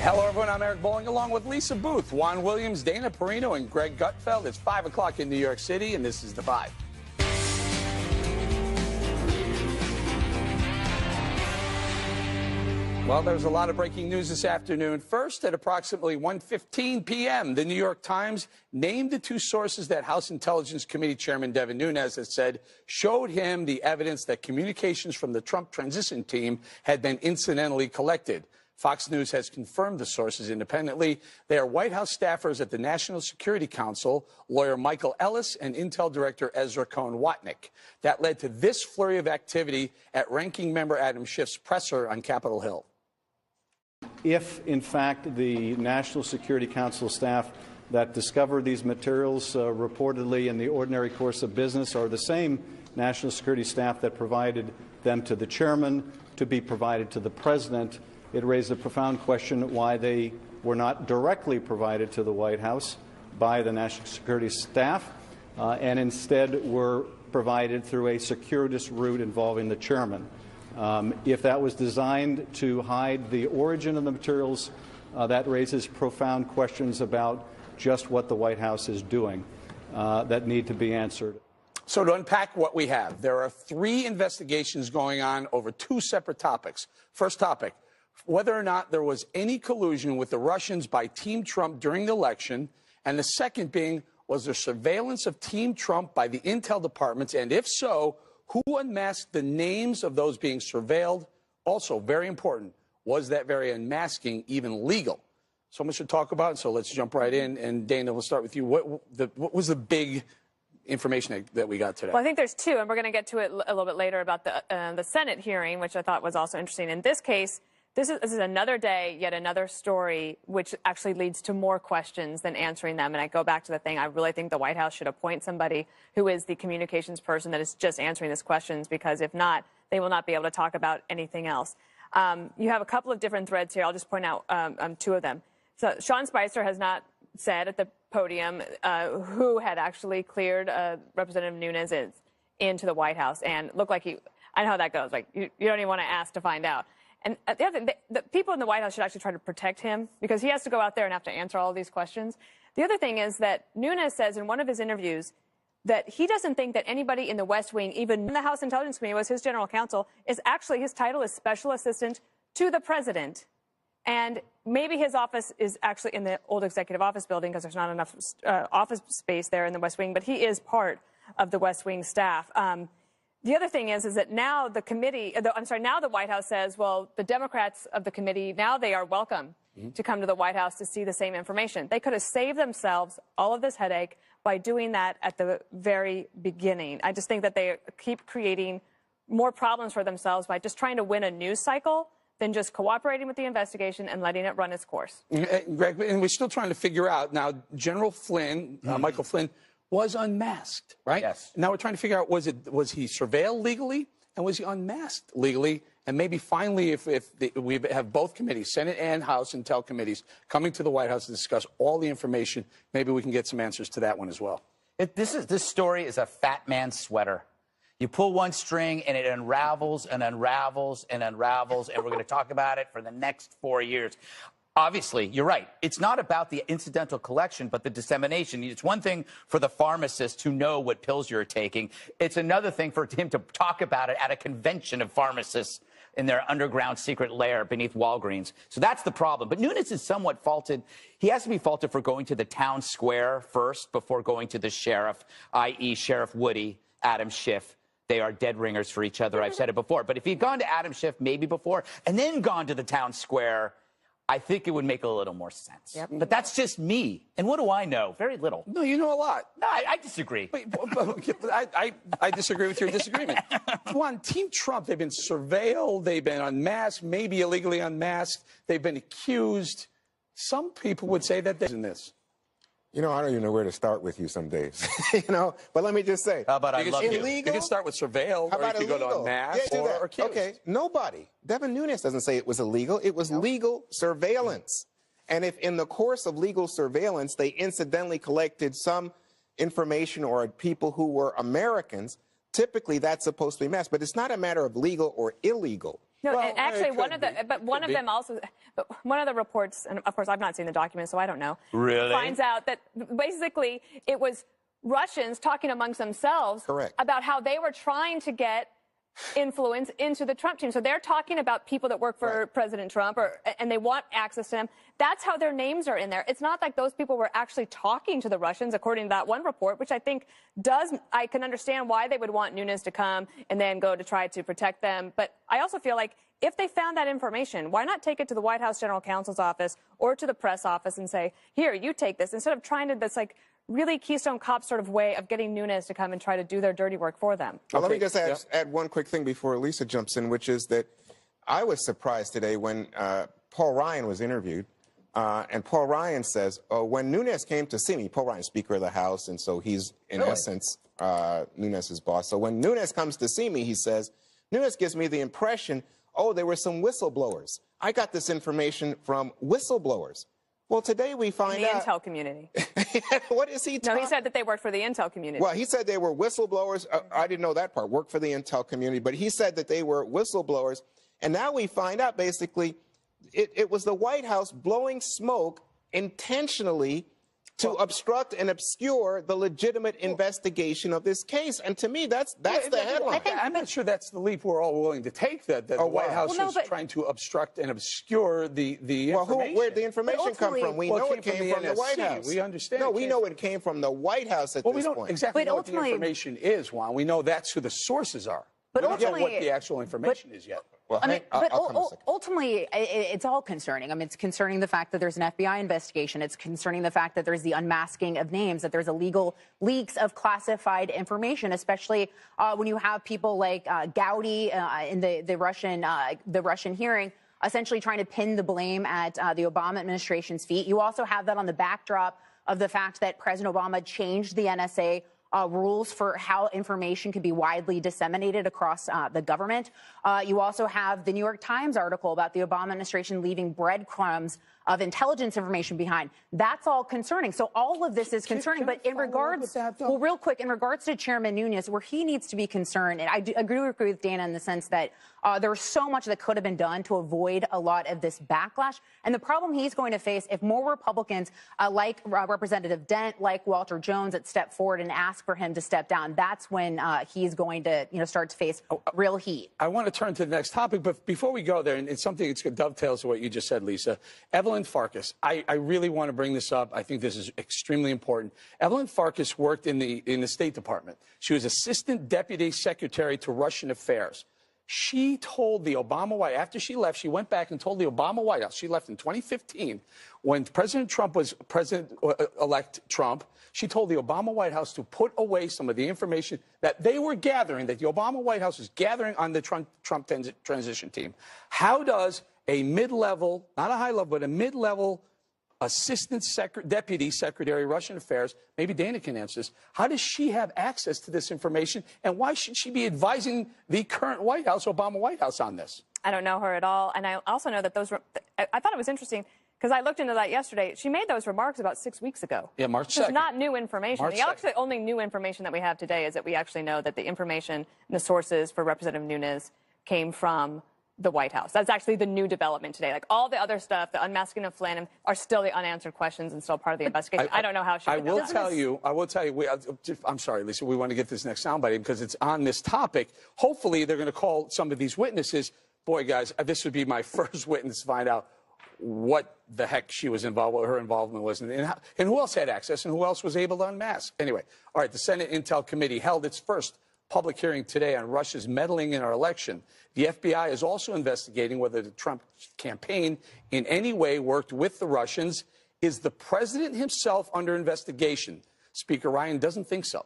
Hello, everyone. I'm Eric Bolling, along with Lisa Booth, Juan Williams, Dana Perino, and Greg Gutfeld. It's 5 o'clock in New York City, and this is The Five. Well, there's a lot of breaking news this afternoon. First, at approximately 1:15 p.m., the New York Times named the two sources that House Intelligence Committee Chairman Devin Nunes has said showed him the evidence that communications from the Trump transition team had been incidentally collected. Fox News has confirmed the sources independently. They are White House staffers at the National Security Council, lawyer Michael Ellis, and Intel Director Ezra Cohen-Watnick. That led to this flurry of activity at Ranking Member Adam Schiff's presser on Capitol Hill. If, in fact, the National Security Council staff that discovered these materials reportedly in the ordinary course of business are the same National Security staff that provided them to the chairman, to be provided to the president, it raised a profound question why they were not directly provided to the White House by the National Security staff and instead were provided through a circuitous route involving the chairman. If that was designed to hide the origin of the materials, that raises profound questions about just what the White House is doing that need to be answered. So to unpack what we have, there are 3 investigations going on over 2 separate topics. First topic, whether or not there was any collusion with the Russians by Team Trump during the election, and the second being, was there surveillance of Team Trump by the intel departments, and if so, who unmasked the names of those being surveilled? Also, very important, was that very unmasking even legal? So much to talk about, so let's jump right in. And Dana, we'll start with you. What was the big information that we got today? Well, I think there's 2, and we're going to get to it a little bit later about the Senate hearing, which I thought was also interesting. In this case, this is another day, yet another story, which actually leads to more questions than answering them. And I go back to the thing, I really think the White House should appoint somebody who is the communications person that is just answering these questions, because if not, they will not be able to talk about anything else. You have a couple of different threads here. I'll just point out 2 of them. So Sean Spicer has not said at the podium who had actually cleared Representative Nunes into the White House, and looked like I know how that goes. Like, you don't even want to ask to find out. And the other thing, the people in the White House should actually try to protect him, because he has to go out there and have to answer all of these questions. The other thing is that Nunes says in one of his interviews that he doesn't think that anybody in the West Wing, even in the House Intelligence Committee, was his general counsel, is actually, his title is special assistant to the president. And maybe his office is actually in the old executive office building, because there's not enough office space there in the West Wing, but he is part of the West Wing staff. The other thing is that now the committee, now the White House says, well, the Democrats of the committee, now they are welcome to come to the White House to see the same information. They could have saved themselves all of this headache by doing that at the very beginning. I just think that they keep creating more problems for themselves by just trying to win a news cycle than just cooperating with the investigation and letting it run its course. Greg, and we're still trying to figure out now, General Flynn, Michael Flynn, was unmasked, right? Yes. Now we're trying to figure out, was he surveilled legally, and was he unmasked legally? And maybe finally, if we have both committees, Senate and House Intel committees, coming to the White House to discuss all the information, maybe we can get some answers to that one as well. This story is a fat man's sweater. You pull one string, and it unravels and unravels and unravels, and we're going to talk about it for the next 4 years. Obviously, you're right. It's not about the incidental collection, but the dissemination. It's one thing for the pharmacist to know what pills you're taking. It's another thing for him to talk about it at a convention of pharmacists in their underground secret lair beneath Walgreens. So that's the problem. But Nunes is somewhat faulted. He has to be faulted for going to the town square first before going to the sheriff, i.e. Sheriff Woody, Adam Schiff. They are dead ringers for each other. I've said it before. But if he'd gone to Adam Schiff maybe before and then gone to the town square, I think it would make a little more sense. Yep. But that's just me. And what do I know? Very little. No, you know a lot. No, I disagree. I disagree with your disagreement. One, Team Trump, they've been surveilled, they've been unmasked, maybe illegally unmasked, they've been accused. Some people would say that in this. You know, I don't even know where to start with you some days. You know, but let me just say. How about I love you? You can start with surveilled, or you can go to unmasked, or accused. Okay, nobody. Devin Nunes doesn't say it was illegal. It was legal surveillance. And if in the course of legal surveillance, they incidentally collected some information or people who were Americans, typically that's supposed to be masked. But it's not a matter of legal or illegal. No, Well, and actually, it could be. but one of them also, but one of the reports, and of course I've not seen the document, so I don't know. Really? Finds out that basically it was Russians talking amongst themselves Correct. about how they were trying to get influence into the Trump team. So they're talking about people that work for President Trump, and they want access to him. That's how their names are in there. It's not like those people were actually talking to the Russians, according to that one report, which I think I can understand why they would want Nunes to come and then go to try to protect them. But I also feel like if they found that information, why not take it to the White House General Counsel's office or to the press office and say, here, you take this, instead of trying to this like really Keystone Cop sort of way of getting Nunes to come and try to do their dirty work for them. Well, let me just add one quick thing before Lisa jumps in, which is that I was surprised today when Paul Ryan was interviewed, and Paul Ryan says, when Nunes came to see me, Paul Ryan, Speaker of the House, and so he's, in essence, Nunes' boss. So when Nunes comes to see me, he says, Nunes gives me the impression, oh, there were some whistleblowers. I got this information from whistleblowers. Well, today we find out... The intel community. What is he talking? No, he said that they worked for the intel community. Well, he said they were whistleblowers. I didn't know that part, worked for the intel community, but he said that they were whistleblowers. And now we find out, basically, it was the White House blowing smoke intentionally to obstruct and obscure the legitimate investigation of this case. And to me, that's the headline. I'm not sure that's the leap we're all willing to take, that the White House was trying to obstruct and obscure the information. Where'd the information come from? We know it came from the White House. We understand. No, we know it came from the White House at this point. We don't exactly know what the information is, Juan. We know that's who the sources are. But we don't know what the actual information is yet. Well, I mean, but ultimately, it's all concerning. I mean, it's concerning the fact that there's an FBI investigation. It's concerning the fact that there's the unmasking of names, that there's illegal leaks of classified information, especially when you have people like Gowdy in the Russian hearing, essentially trying to pin the blame at the Obama administration's feet. You also have that on the backdrop of the fact that President Obama changed the NSA rules for how information can be widely disseminated across the government. You also have the New York Times article about the Obama administration leaving breadcrumbs of intelligence information behind. That's all concerning. So all of this is concerning. But in regards, well, real quick, in regards to Chairman Nunes, where he needs to be concerned, and I do agree with Dana in the sense that there's so much that could have been done to avoid a lot of this backlash. And the problem he's going to face if more Republicans like Representative Dent, like Walter Jones, that step forward and ask for him to step down, that's when he's going to start to face real heat. I want to turn to the next topic, but before we go there, and it's something that dovetails to what you just said, Lisa, Evelyn Farkas. I really want to bring this up. I think this is extremely important. Evelyn Farkas worked in the State Department. She was Assistant Deputy Secretary to Russian Affairs. She told the Obama White House, after she left, she went back and told the Obama White House, she left in 2015, when President Trump was President-elect Trump, she told the Obama White House to put away some of the information that they were gathering, that the Obama White House was gathering on the Trump transition team. How does a mid-level, not a high level, but a mid-level Assistant Deputy Secretary of Russian Affairs, maybe Dana can answer this, how does she have access to this information, and why should she be advising the current White House, Obama White House, on this? I don't know her at all, and I also know that I thought it was interesting, because I looked into that yesterday. She made those remarks about 6 weeks ago. Yeah, March 2nd. It's not new information. March the actually only new information that we have today is that we actually know that the information and the sources for Representative Nunes came from the White House. That's actually the new development today. Like all the other stuff, the unmasking of Flynn, are still the unanswered questions and still part of the investigation. I don't know how she I will tell you, I'm sorry, Lisa, we want to get this next soundbite because it's on this topic. Hopefully they're going to call some of these witnesses. Boy, guys, this would be my first witness to find out what the heck she was involved with, her involvement was, and who else had access and who else was able to unmask. Anyway, all right, the Senate Intel Committee held its first public hearing today on Russia's meddling in our election. The FBI is also investigating whether the Trump campaign in any way worked with the Russians. Is the president himself under investigation? Speaker Ryan doesn't think so.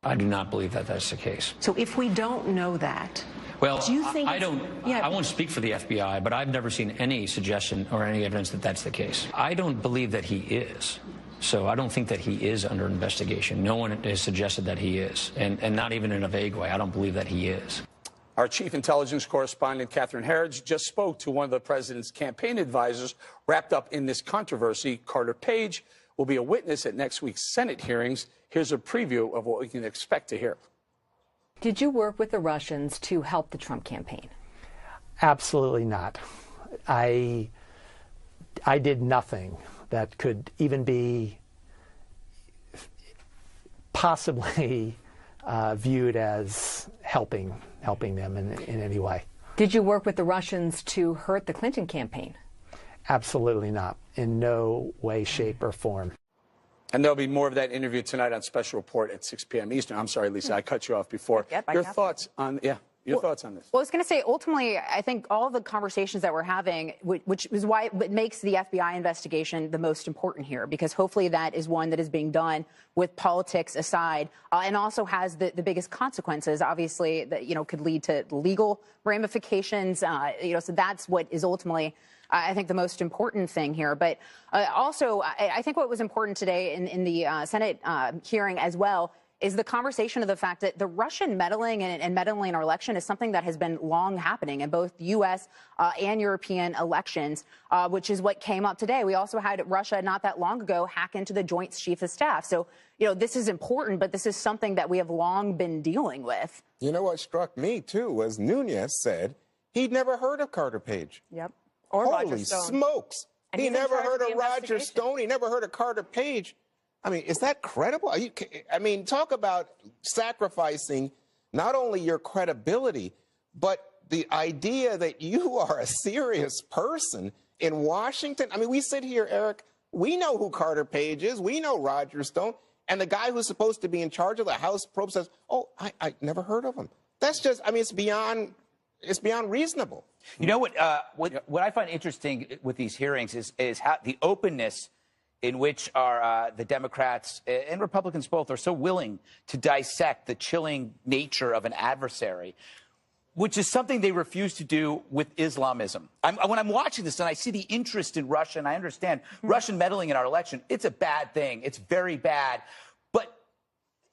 I do not believe that that's the case. So if we don't know that, well, do you think I won't speak for the FBI, but I've never seen any suggestion or any evidence that that's the case. I don't believe that he is. So I don't think that he is under investigation. No one has suggested that he is, and not even in a vague way. I don't believe that he is. Our chief intelligence correspondent, Catherine Herridge, just spoke to one of the president's campaign advisors wrapped up in this controversy. Carter Page will be a witness at next week's Senate hearings. Here's a preview of what we can expect to hear. Did you work with the Russians to help the Trump campaign? Absolutely not. I did nothing that could even be possibly viewed as helping them in any way. Did you work with the Russians to hurt the Clinton campaign? Absolutely not. In no way, shape, or form. And there'll be more of that interview tonight on Special Report at 6 p.m. Eastern. I'm sorry, Lisa, I cut you off before. Your thoughts on thoughts on this? Well, I was going to say, ultimately, I think all of the conversations that we're having, which is why it makes the FBI investigation the most important here, because hopefully that is one that is being done with politics aside, and also has the biggest consequences, obviously, that, could lead to legal ramifications. So that's what is ultimately, I think, the most important thing here. But also, I think what was important today in the Senate hearing as well is the conversation of the fact that the Russian meddling and meddling in our election is something that has been long happening in both U.S. And European elections, which is what came up today. We also had Russia not that long ago hack into the Joint Chiefs of Staff. So, this is important, but this is something that we have long been dealing with. You know what struck me, too, was Nunes said he'd never heard of Carter Page. Yep. Or Holy Roger Stone. smokes. And he never heard of Roger investigation. Stone. He never heard of Carter Page. I mean, is that credible? Talk about sacrificing not only your credibility, but the idea that you are a serious person in Washington. I mean, we sit here, Eric, we know who Carter Page is. We know Roger Stone. And the guy who's supposed to be in charge of the House probe says, oh, I never heard of him. That's just, it's beyond reasonable. You know what I find interesting with these hearings is how the openness in which the Democrats and Republicans both are so willing to dissect the chilling nature of an adversary, which is something they refuse to do with Islamism. When I'm watching this and I see the interest in Russia, and I understand Russian meddling in our election, it's a bad thing. It's very bad. But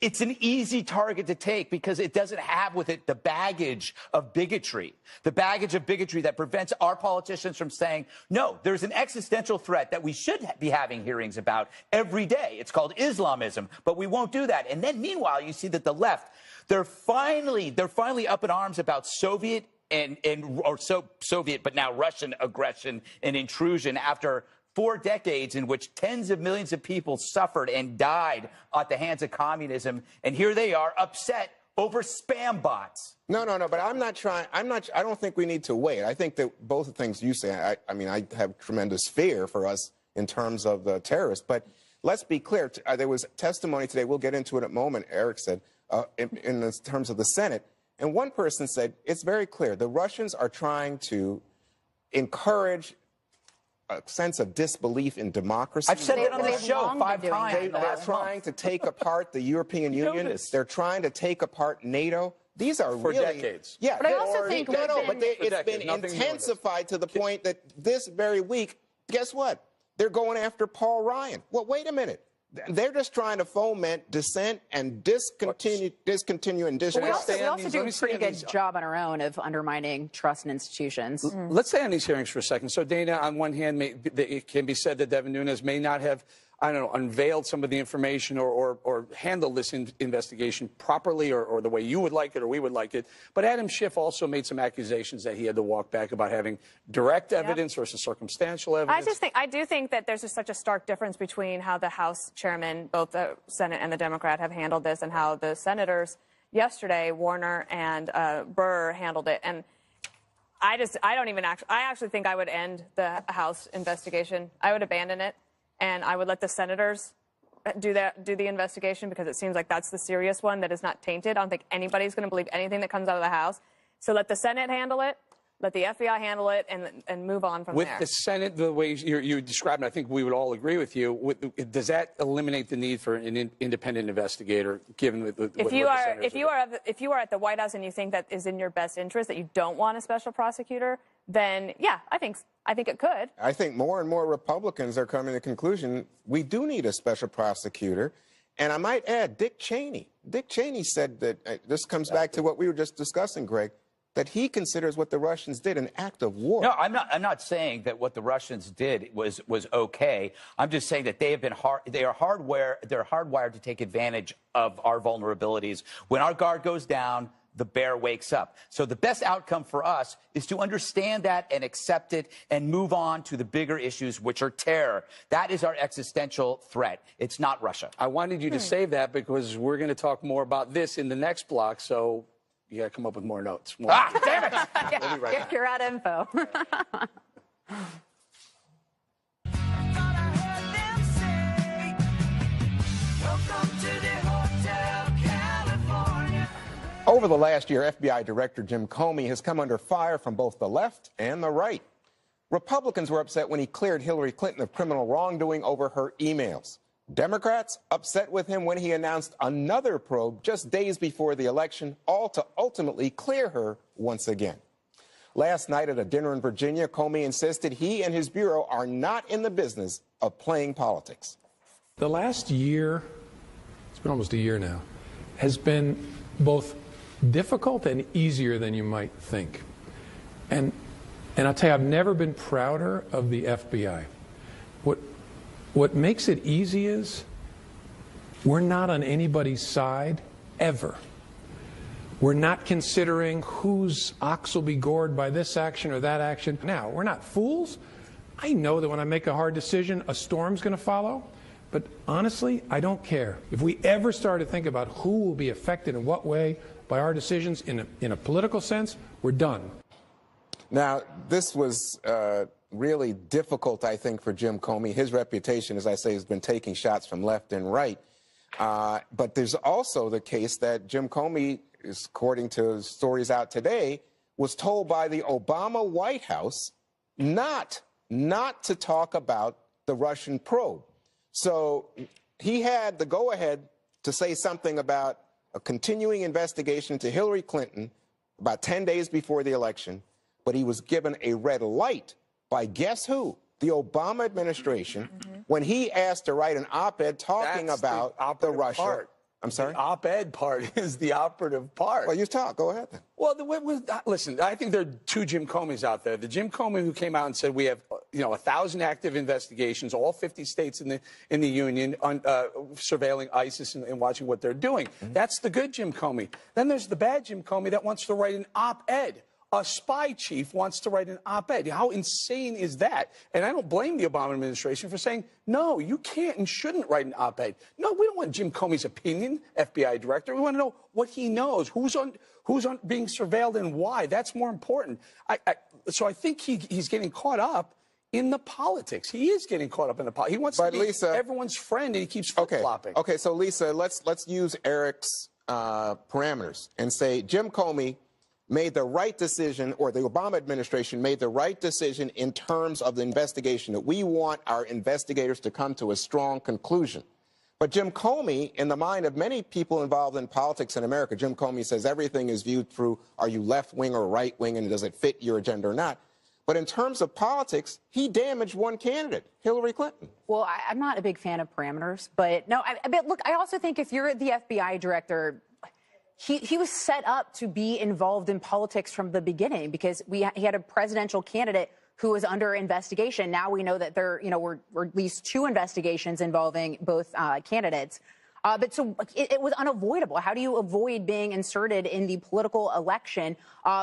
it's an easy target to take because it doesn't have with it the baggage of bigotry, that prevents our politicians from saying, no, there's an existential threat that we should be having hearings about every day. It's called Islamism, but we won't do that. And then meanwhile, you see that the left, they're finally up in arms about Soviet but now Russian aggression and intrusion after 4 decades in which tens of millions of people suffered and died at the hands of communism. And here they are upset over spam bots. No, but I don't think we need to wait. I think that both the things you say, I have tremendous fear for us in terms of the terrorists. But let's be clear. There was testimony today. We'll get into it in a moment, Eric said, in terms of the Senate. And one person said, it's very clear. The Russians are trying to encourage a sense of disbelief in democracy. I've said that on this show 5 times. They're trying to take apart the European Union. They're trying to take apart NATO. These are for really decades. Yeah, but I also think it's been intensified to the point that this very week, guess what? They're going after Paul Ryan. Well, wait a minute. They're just trying to foment dissent and discontinue and disrupt. We also do a pretty good job on our own of undermining trust in institutions. Let's stay on these hearings for a second. So, Dana, on one hand, it can be said that Devin Nunes may not have, unveiled some of the information or handled this investigation properly or the way you would like it or we would like it. But Adam Schiff also made some accusations that he had to walk back about having direct evidence versus circumstantial evidence. I do think that there's just such a stark difference between how the House chairman, both the Senate and the Democrat, have handled this and how the senators yesterday, Warner and Burr, handled it. And I actually think I would end the House investigation. I would abandon it. And I would let the senators do the investigation because it seems like that's the serious one that is not tainted. I don't think anybody's going to believe anything that comes out of the House. So let the Senate handle it, let the FBI handle it, and move on from there. With the Senate, the way you described it, I think we would all agree with you. Does that eliminate the need for an independent investigator, given if you are at the White House and you think that is in your best interest, that you don't want a special prosecutor, then yeah, I think it could. I think more and more Republicans are coming to the conclusion we do need a special prosecutor. And I might add, Dick Cheney. Dick Cheney said that, this comes back to what we were just discussing, Greg, that he considers what the Russians did an act of war. No, I'm not saying that what the Russians did was okay. I'm just saying that they are hardwired to take advantage of our vulnerabilities. When our guard goes down, the bear wakes up. So the best outcome for us is to understand that and accept it and move on to the bigger issues, which are terror. That is our existential threat. It's not Russia. I wanted you to save that because we're going to talk more about this in the next block, so you got to come up with more notes. Damn it! Yeah, we'll be right back. You're out of info. Over the last year, FBI Director Jim Comey has come under fire from both the left and the right. Republicans were upset when he cleared Hillary Clinton of criminal wrongdoing over her emails. Democrats upset with him when he announced another probe just days before the election, all to ultimately clear her once again. Last night at a dinner in Virginia, Comey insisted he and his bureau are not in the business of playing politics. The last year, it's been almost a year now, has been both difficult and easier than you might think. And I'll tell you, I've never been prouder of the FBI. What makes it easy is we're not on anybody's side, ever. We're not considering whose ox will be gored by this action or that action. Now, we're not fools. I know that when I make a hard decision, a storm's going to follow. But honestly, I don't care. If we ever start to think about who will be affected in what way by our decisions in a political sense, we're done. Now, this was really difficult, I think, for Jim Comey. His reputation, as I say, has been taking shots from left and right. But there's also the case that Jim Comey, according to stories out today, was told by the Obama White House not to talk about the Russian probe. So he had the go-ahead to say something about a continuing investigation into Hillary Clinton about 10 days before the election, but he was given a red light by guess who? The Obama administration, when he asked to write an op-ed talking about the Russia. Part. I'm sorry? The op-ed part is the operative part. Well, you talk. Go ahead then. Well, listen, I think there are two Jim Comeys out there. The Jim Comey who came out and said we have, 1,000 active investigations, all 50 states in the union, surveilling ISIS and watching what they're doing. That's the good Jim Comey. Then there's the bad Jim Comey that wants to write an op-ed. A spy chief wants to write an op-ed. How insane is that? And I don't blame the Obama administration for saying, no, you can't and shouldn't write an op-ed. No, we don't want Jim Comey's opinion, FBI director. We want to know what he knows, who's being surveilled and why. That's more important. So I think he's getting caught up in the politics. He is getting caught up in the politics. He wants to be everyone's friend, and he keeps flip-flopping. Okay, so Lisa, let's use Eric's parameters and say Jim Comey made the right decision, or the Obama administration made the right decision in terms of the investigation, that we want our investigators to come to a strong conclusion. But Jim Comey, in the mind of many people involved in politics in America, Jim Comey says everything is viewed through, are you left-wing or right-wing, and does it fit your agenda or not? But in terms of politics, he damaged one candidate, Hillary Clinton. Well, I'm not a big fan of parameters, but no, but look, I also think if you're the FBI director, he was set up to be involved in politics from the beginning, because he had a presidential candidate who was under investigation. Now we know that there, were at least 2 investigations involving both candidates. But so it was unavoidable. How do you avoid being inserted in the political election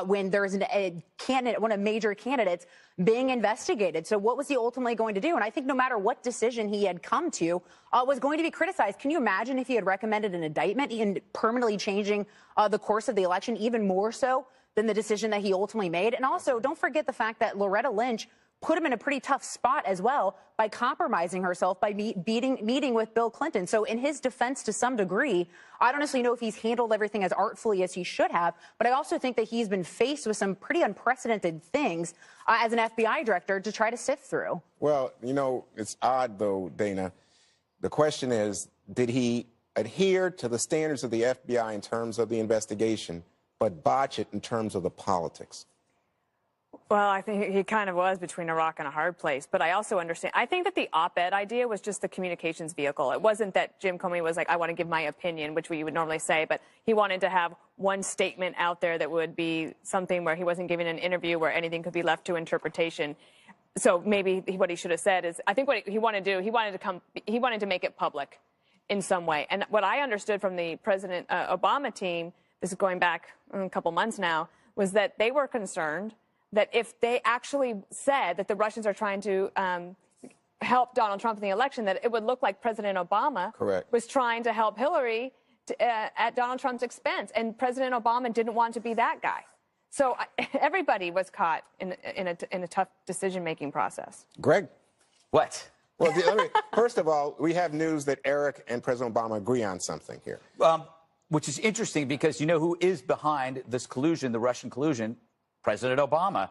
when there's a candidate, one of major candidates, being investigated? So what was he ultimately going to do? And I think no matter what decision he had come to, was going to be criticized. Can you imagine if he had recommended an indictment and permanently changing the course of the election, even more so than the decision that he ultimately made? And also, don't forget the fact that Loretta Lynch put him in a pretty tough spot as well by compromising herself by meeting with Bill Clinton. So in his defense, to some degree, I don't necessarily know if he's handled everything as artfully as he should have, but I also think that he's been faced with some pretty unprecedented things as an FBI director to try to sift through. Well, it's odd, though, Dana. The question is, did he adhere to the standards of the FBI in terms of the investigation, but botch it in terms of the politics? Well, I think he kind of was between a rock and a hard place, but I also understand. I think that the op-ed idea was just the communications vehicle. It wasn't that Jim Comey was like, I want to give my opinion, which we would normally say, but he wanted to have one statement out there that would be something where he wasn't giving an interview where anything could be left to interpretation. So maybe what he should have said is, I think what he wanted to do, he wanted to make it public in some way. And what I understood from the President Obama team, this is going back a couple months now, was that they were concerned that if they actually said that the Russians are trying to help Donald Trump in the election, that it would look like President Obama was trying to help Hillary at Donald Trump's expense. And President Obama didn't want to be that guy. So everybody was caught in a tough decision-making process. Greg? What? Well, first of all, we have news that Eric and President Obama agree on something here. Which is interesting because you know who is behind this collusion, the Russian collusion? President Obama.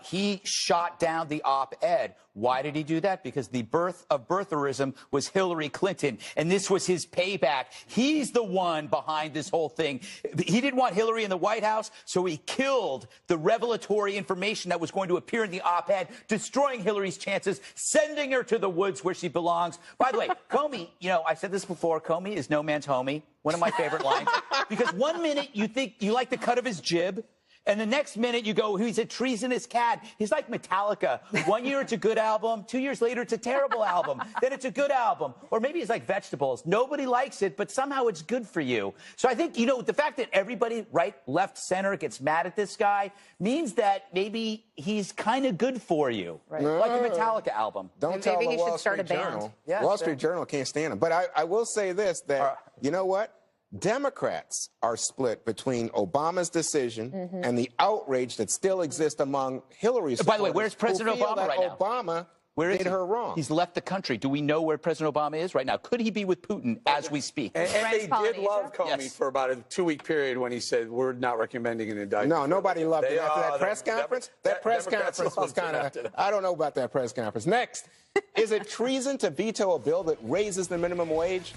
He shot down the op-ed. Why did he do that? Because the birth of birtherism was Hillary Clinton, and this was his payback. He's the one behind this whole thing. He didn't want Hillary in the White House, so he killed the revelatory information that was going to appear in the op-ed, destroying Hillary's chances, sending her to the woods where she belongs. By the way, Comey, you know, I said this before, Comey is no man's homie. One of my favorite lines. Because 1 minute you think you like the cut of his jib, and the next minute you go, he's a treasonous cat. He's like Metallica. 1 year it's a good album. 2 years later it's a terrible album. Then it's a good album. Or maybe it's like vegetables. Nobody likes it, but somehow it's good for you. So I think, you know, the fact that everybody, right, left, center, gets mad at this guy means that maybe he's kind of good for you. Right. Like a Metallica album. Don't tell the Wall Street Journal. Yeah, Wall Street Journal can't stand him. But I will say this, that, you know what? Democrats are split between Obama's decision and the outrage that still exists among Hillary's supporters. By the way, where's President Obama right now? Obama did her wrong. He's left the country. Do we know where President Obama is right now? Could he be with Putin as we speak? And they did love Comey for about a 2-week period when he said, we're not recommending an indictment. No, nobody loved him after that press conference. That press conference was kind of, I don't know about that press conference. Next, is it treason to veto a bill that raises the minimum wage?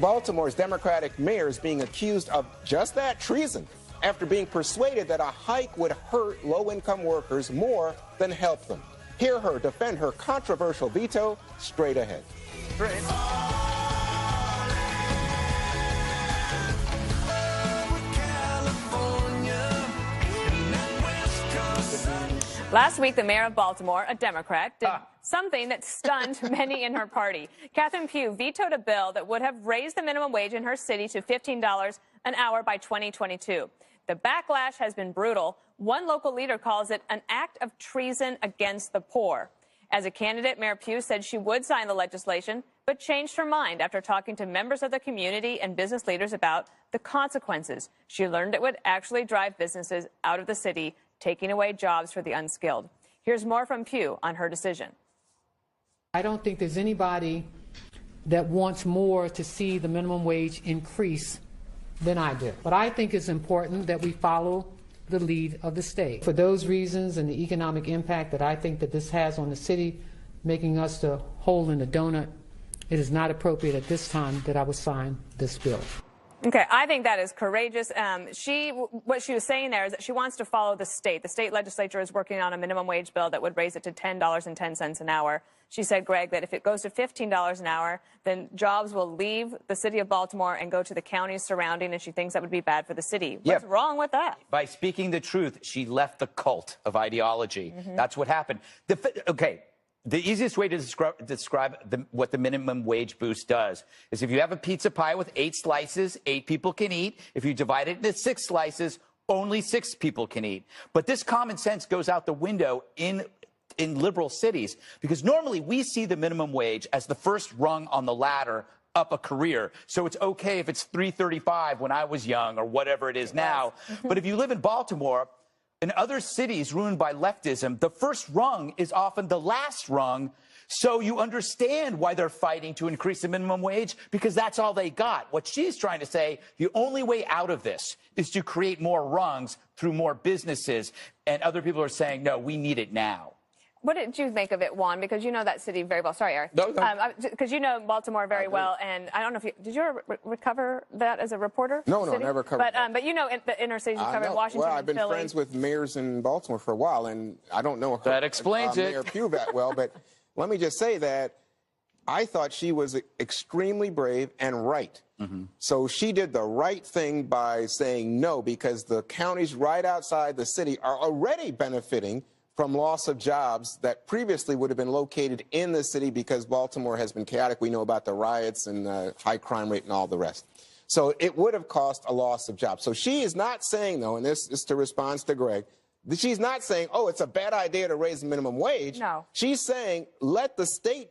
Baltimore's Democratic mayor is being accused of just that, treason, after being persuaded that a hike would hurt low-income workers more than help them. Hear her defend her controversial veto straight ahead. Last week, the mayor of Baltimore, a Democrat, did something that stunned many in her party. Catherine Pugh vetoed a bill that would have raised the minimum wage in her city to $15 an hour by 2022. The backlash has been brutal. One local leader calls it an act of treason against the poor. As a candidate, Mayor Pugh said she would sign the legislation, but changed her mind after talking to members of the community and business leaders about the consequences. She learned it would actually drive businesses out of the city, taking away jobs for the unskilled. Here's more from Pugh on her decision. I don't think there's anybody that wants more to see the minimum wage increase than I do. But I think it's important that we follow the lead of the state. For those reasons and the economic impact that I think that this has on the city, making us the hole in the donut, it is not appropriate at this time that I would sign this bill. Okay, I think that is courageous. What she was saying there is that she wants to follow the state. The state legislature is working on a minimum wage bill that would raise it to $10.10 an hour. She said, Greg, that if it goes to $15 an hour, then jobs will leave the city of Baltimore and go to the counties surrounding, and she thinks that would be bad for the city. What's wrong with that? By speaking the truth, she left the cult of ideology. That's what happened. The easiest way to describe what the minimum wage boost does is if you have a pizza pie with 8 slices, 8 people can eat. If you divide it into 6 slices, only 6 people can eat. But this common sense goes out the window in liberal cities, because normally we see the minimum wage as the first rung on the ladder up a career. So it's okay if it's $3.35 when I was young or whatever it is now. But if you live in Baltimore, in other cities ruined by leftism, the first rung is often the last rung. So you understand why they're fighting to increase the minimum wage, because that's all they got. What she's trying to say, the only way out of this is to create more rungs through more businesses. And other people are saying, no, we need it now. What did you make of it, Juan? Because you know that city very well. Sorry, Eric. No. Because you know Baltimore very well, and I don't know if did you ever recover that as a reporter? No, never covered. But you know the inner cities. You covered Washington. Well, I've been Philly. friends with mayors in Baltimore for a while, and I don't know that explains it. Mayor Pugh that well. But let me just say that I thought she was extremely brave and right. So she did the right thing by saying no, because the counties right outside the city are already benefiting from loss of jobs that previously would have been located in the city, because Baltimore has been chaotic. We know about the riots and the high crime rate and all the rest. So it would have cost a loss of jobs. So she is not saying, though, and this is to respond to Greg, that she's not saying, oh, it's a bad idea to raise the minimum wage. No. She's saying, let the state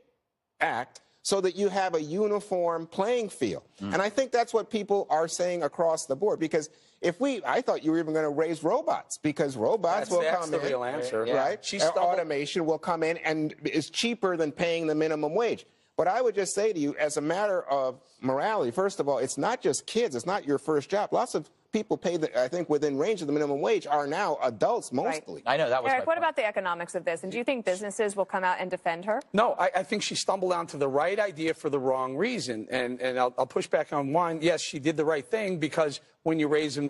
act so that you have a uniform playing field. And I think that's what people are saying across the board, because I thought you were even going to raise robots, because robots will come in. That's the real answer. Right? Automation will come in and is cheaper than paying the minimum wage. But I would just say to you, as a matter of morality, first of all, it's not just kids. It's not your first job. Lots of people I think, within range of the minimum wage are now adults mostly. Right. I know, that was Eric, what about the economics of this? And do you think businesses will come out and defend her? No, I think she stumbled onto the right idea for the wrong reason. And I'll push back on one. Yes, she did the right thing, because when you raise a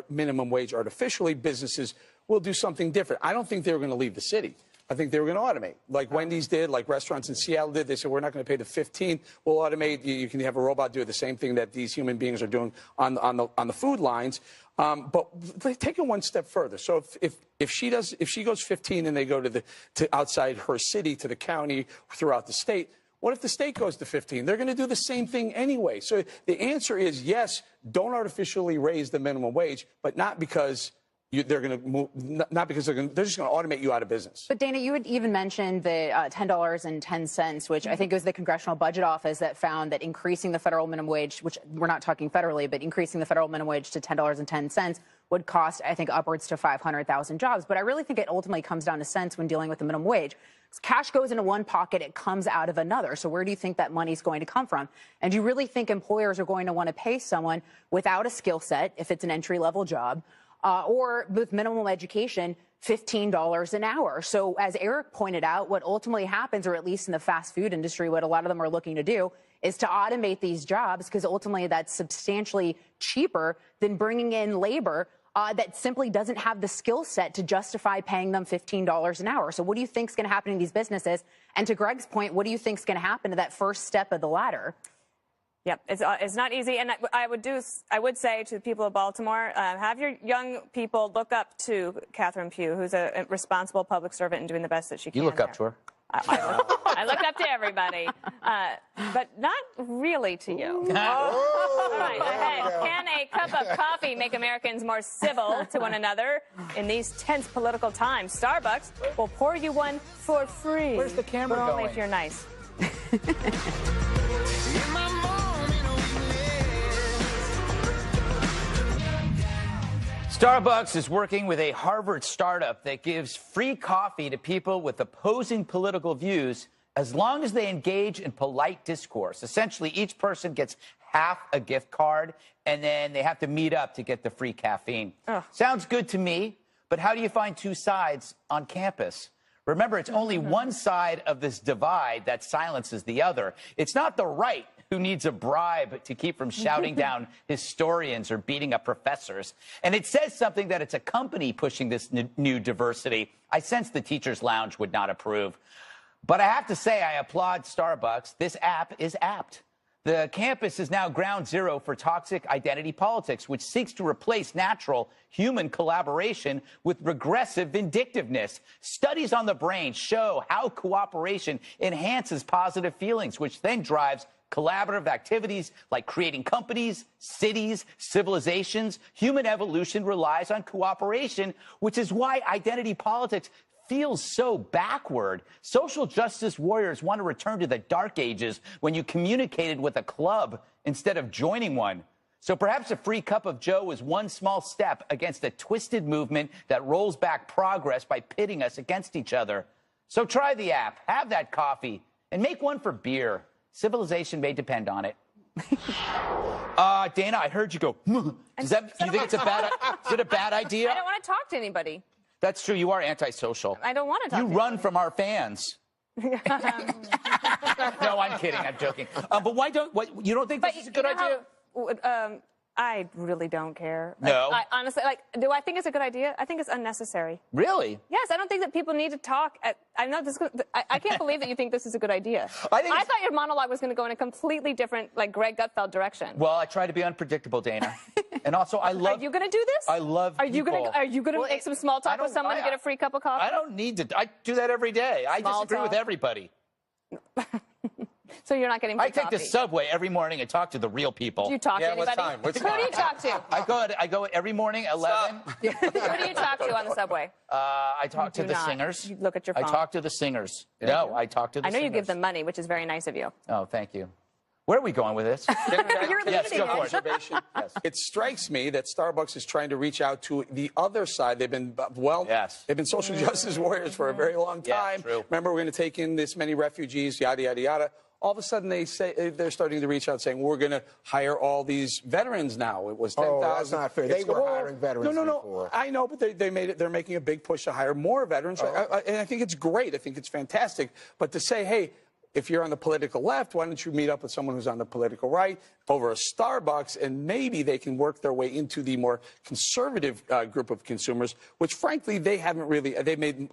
minimum wage artificially, businesses will do something different. I don't think they were going to leave the city. I think they were going to automate, like Wendy's did, like restaurants in Seattle did. They said, we're not going to pay the 15. We'll automate. You can have a robot do the same thing that these human beings are doing on the food lines. But take it one step further. So if she goes 15 and they go to outside her city, to the county, throughout the state, what if the state goes to 15? They're going to do the same thing anyway. So the answer is yes, don't artificially raise the minimum wage, but not because they're going to move, not because they're just going to automate you out of business. But Dana, you had even mentioned the $10.10, which I think was the Congressional Budget Office that found that increasing the federal minimum wage, which we're not talking federally, but increasing the federal minimum wage to $10.10 would cost, I think, upwards to 500,000 jobs. But I really think it ultimately comes down to sense when dealing with the minimum wage. Cash goes into one pocket, it comes out of another. So where do you think that money is going to come from? And do you really think employers are going to want to pay someone without a skill set, if it's an entry-level job, or with minimum education, $15 an hour? So as Eric pointed out, what ultimately happens, or at least in the fast food industry, what a lot of them are looking to do is to automate these jobs, because ultimately that's substantially cheaper than bringing in labor that simply doesn't have the skill set to justify paying them $15 an hour. So what do you think is going to happen in these businesses? And to Greg's point, what do you think is going to happen to that first step of the ladder? Yep, it's not easy, and I would say to the people of Baltimore, have your young people look up to Catherine Pugh, who's a responsible public servant and doing the best that she can. You look up to her. I look up to everybody, but not really to you. All right, ahead. Can a cup of coffee make Americans more civil to one another in these tense political times? Starbucks will pour you one for free. Where's the camera but only going? if you're nice. Starbucks is working with a Harvard startup that gives free coffee to people with opposing political views as long as they engage in polite discourse. Essentially, each person gets half a gift card, and then they have to meet up to get the free caffeine. Sounds good to me, but how do you find two sides on campus? Remember, it's only one side of this divide that silences the other. It's not the right who needs a bribe to keep from shouting down historians or beating up professors. And it says something that it's a company pushing this new diversity. I sense the Teachers Lounge would not approve. But I have to say, I applaud Starbucks. This app is apt. The campus is now ground zero for toxic identity politics, which seeks to replace natural human collaboration with regressive vindictiveness. Studies on the brain show how cooperation enhances positive feelings, which then drives collaborative activities like creating companies, cities, civilizations. Human evolution relies on cooperation, which is why identity politics feels so backward. Social justice warriors want to return to the dark ages when you communicated with a club instead of joining one. So perhaps a free cup of joe is one small step against a twisted movement that rolls back progress by pitting us against each other. So try the app, have that coffee, and make one for beer. Civilization may depend on it. Dana, I heard you go. Do you think it's a bad idea? I don't want to talk to anybody. That's true. You are antisocial. I don't want to talk to you run from our fans. No, I'm kidding. I'm joking. But you don't think this is a good idea? I really don't care. No. Honestly, do I think it's a good idea? I think it's unnecessary. Really? Yes, I don't think that people need to talk. I know this. I can't believe that you think this is a good idea. I thought your monologue was going to go in a completely different, Greg Gutfeld direction. Well, I try to be unpredictable, Dana. And also, I love. Are you going to do this? I love. Are you going to make some small talk with someone to get a free cup of coffee? I don't need to. I do that every day. I disagree with everybody. So you're not getting free I take coffee. the subway every morning and talk to the real people. Do you talk to what anybody? time? What Who do you talk to? I go every morning, 11. Who do you talk to on the subway? I talk to do the not. singers. You look at your phone. I talk to the singers. No, I talk to the I know singers. you give them money, which is very nice of you. Oh, thank you. Where are we going with this? You're Yes, leading go for it. it. Observation. Yes. It strikes me that Starbucks is trying to reach out to the other side. They've been, they've been social justice warriors for a very long time. Yeah, true. Remember, we're going to take in this many refugees, yada, yada, yada. All of a sudden, they're starting to reach out saying, we're going to hire all these veterans now. It was 10,000. Oh, that's not fair. They were hiring veterans before. I know, but they're making a big push to hire more veterans. And I think it's great. I think it's fantastic. But to say, hey, if you're on the political left, why don't you meet up with someone who's on the political right over a Starbucks, and maybe they can work their way into the more conservative group of consumers, which, frankly, they haven't really. They've made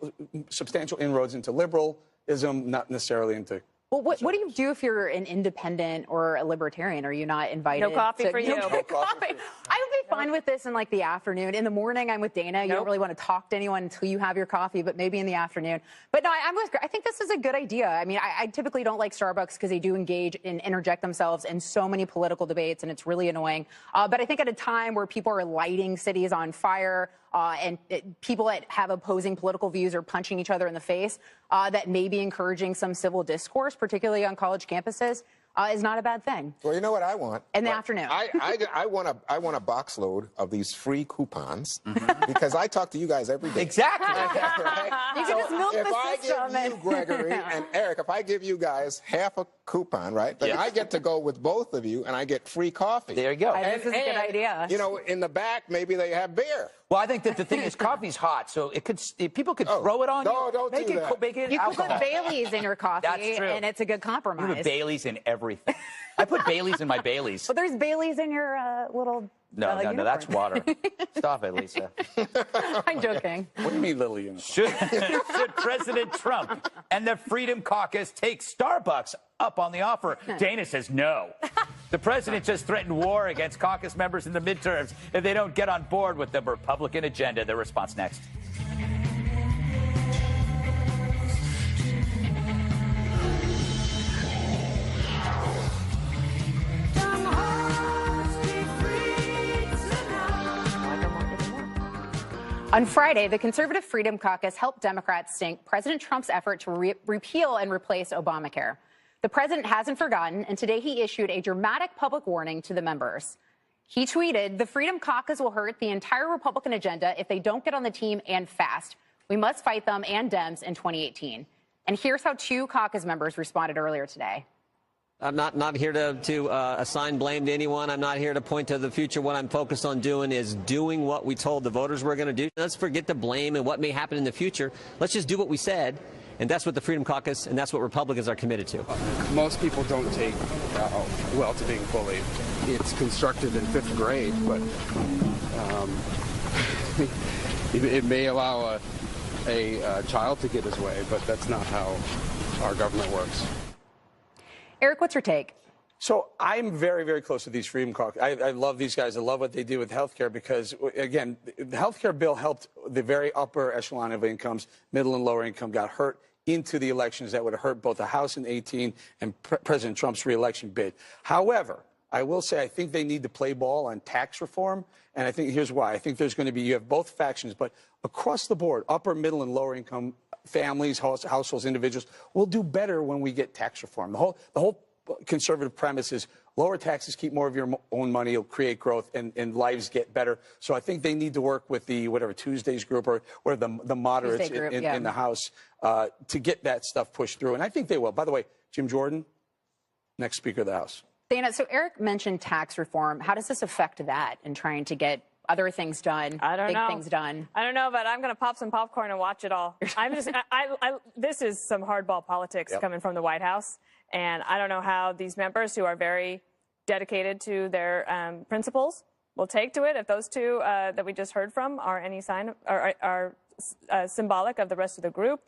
substantial inroads into liberalism, not necessarily into. Well, what do you do if you're an independent or a libertarian? Are you not invited? No coffee for you. No coffee. I would be fine with this in like the afternoon. In the morning, I'm with Dana. You don't really want to talk to anyone until you have your coffee, but maybe in the afternoon. But no, I think this is a good idea. I mean, I typically don't like Starbucks because they do engage and interject themselves in so many political debates, and it's really annoying. But I think at a time where people are lighting cities on fire, and people that have opposing political views are punching each other in the face, that may be encouraging some civil discourse, particularly on college campuses, is not a bad thing. Well, you know what I want? In the afternoon. I want a box load of these free coupons because I talk to you guys every day. Exactly. Right? You can just milk if the I system. give you, Gregory and Eric, if I give you guys half a coupon, right, then I get to go with both of you and I get free coffee. There you go. This is a good idea. You know, in the back, maybe they have beer. Well, I think that the thing is, coffee's hot, so people could throw it on no, you. don't make do it, that. Make it You can alcohol. put Baileys in your coffee, That's true. and it's a good You compromise. put Baileys in everything. I put Baileys in my Baileys. But there's Baileys in your little No, uniform. that's water. Stop it, Lisa. I'm joking. What do you mean, little uniform? Should President Trump and the Freedom Caucus take Starbucks up on the offer? Dana says no. The president just threatened war against caucus members in the midterms if they don't get on board with the Republican agenda. Their response next. On Friday, the Conservative Freedom Caucus helped Democrats sink President Trump's effort to repeal and replace Obamacare. The president hasn't forgotten, and today he issued a dramatic public warning to the members. He tweeted, "The Freedom Caucus will hurt the entire Republican agenda if they don't get on the team and fast. We must fight them and Dems in 2018. And here's how two caucus members responded earlier today. I'm not here to assign blame to anyone. I'm not here to point to the future. What I'm focused on doing is doing what we told the voters we're going to do. Let's forget the blame and what may happen in the future. Let's just do what we said. And that's what the Freedom Caucus and that's what Republicans are committed to. Most people don't take well to being bullied. It's constructed in 5th grade, but it may allow a child to get his way, but that's not how our government works. Eric, what's your take? So I'm very, very close to these Freedom Caucus. I love these guys. I love what they do with health care because, again, the health care bill helped the very upper echelon of incomes, middle and lower income got hurt into the elections that would have hurt both the House in 2018 and President Trump's reelection bid. However, I will say I think they need to play ball on tax reform, and I think here's why. I think there's going to be, you have both factions, but across the board, upper, middle, and lower income families, households, individuals will do better when we get tax reform. The whole conservative premise is lower taxes, keep more of your own money, it'll create growth, and lives get better. So I think they need to work with the Tuesdays group or the moderates in the House to get that stuff pushed through. And I think they will. By the way, Jim Jordan, next Speaker of the House. Dana, so Eric mentioned tax reform. How does this affect that in trying to get other things done, big things done? I don't know, but I'm going to pop some popcorn and watch it all. This is some hardball politics coming from the White House, and I don't know how these members who are very dedicated to their principles will take to it. If those two that we just heard from are any sign are symbolic of the rest of the group,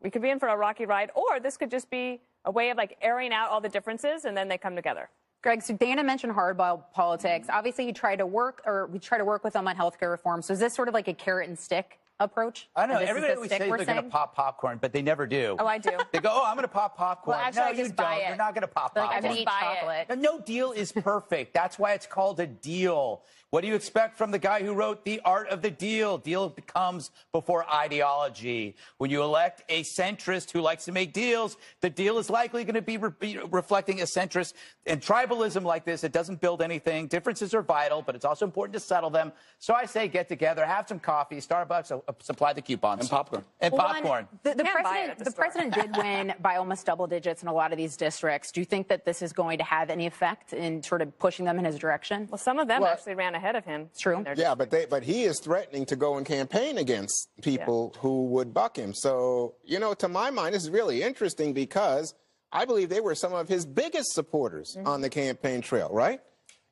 we could be in for a rocky ride, or this could just be a way of like airing out all the differences and then they come together. Greg, so Dana mentioned hardball politics. Obviously, we try to work with them on health care reform. So is this sort of like a carrot and stick approach? I know. And this is Everybody the always stick says we're they're going to saying? pop popcorn, but they never do. Oh, I do. They go, oh, I'm going to pop popcorn. Well, actually, no, I you just don't. buy it. You're not going to pop Like, popcorn. I eat buy it. chocolate. No deal is perfect. That's why it's called a deal. What do you expect from the guy who wrote The Art of the Deal? Deal comes before ideology. When you elect a centrist who likes to make deals, the deal is likely going to be reflecting a centrist. And tribalism like this, it doesn't build anything. Differences are vital, but it's also important to settle them. So I say get together, have some coffee. Starbucks supply the coupons. And popcorn. And popcorn. The president did win by almost double digits in a lot of these districts. Do you think that this is going to have any effect in sort of pushing them in his direction? Well, some of them actually ran ahead of him. True. Yeah, but he is threatening to go and campaign against people who would buck him. So, you know, to my mind, this is really interesting because I believe they were some of his biggest supporters on the campaign trail, right?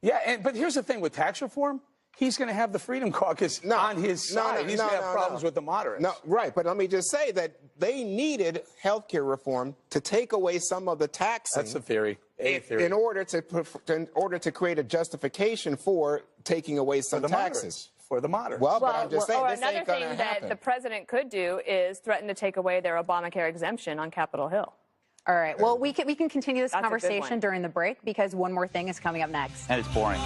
Yeah, but here's the thing with tax reform. He's going to have the Freedom Caucus on his side. He's going to have problems with the moderates. No, right. But let me just say that they needed health care reform to take away some of the taxing. That's a theory. In order to create a justification for taking away some taxes. For the moderates. Well, but I'm just saying this another ain't going to thing happen. that the president could do is threaten to take away their Obamacare exemption on Capitol Hill. All right. Well, we can continue this That's a good conversation one. during the break because one more thing is coming up next. And it's boring.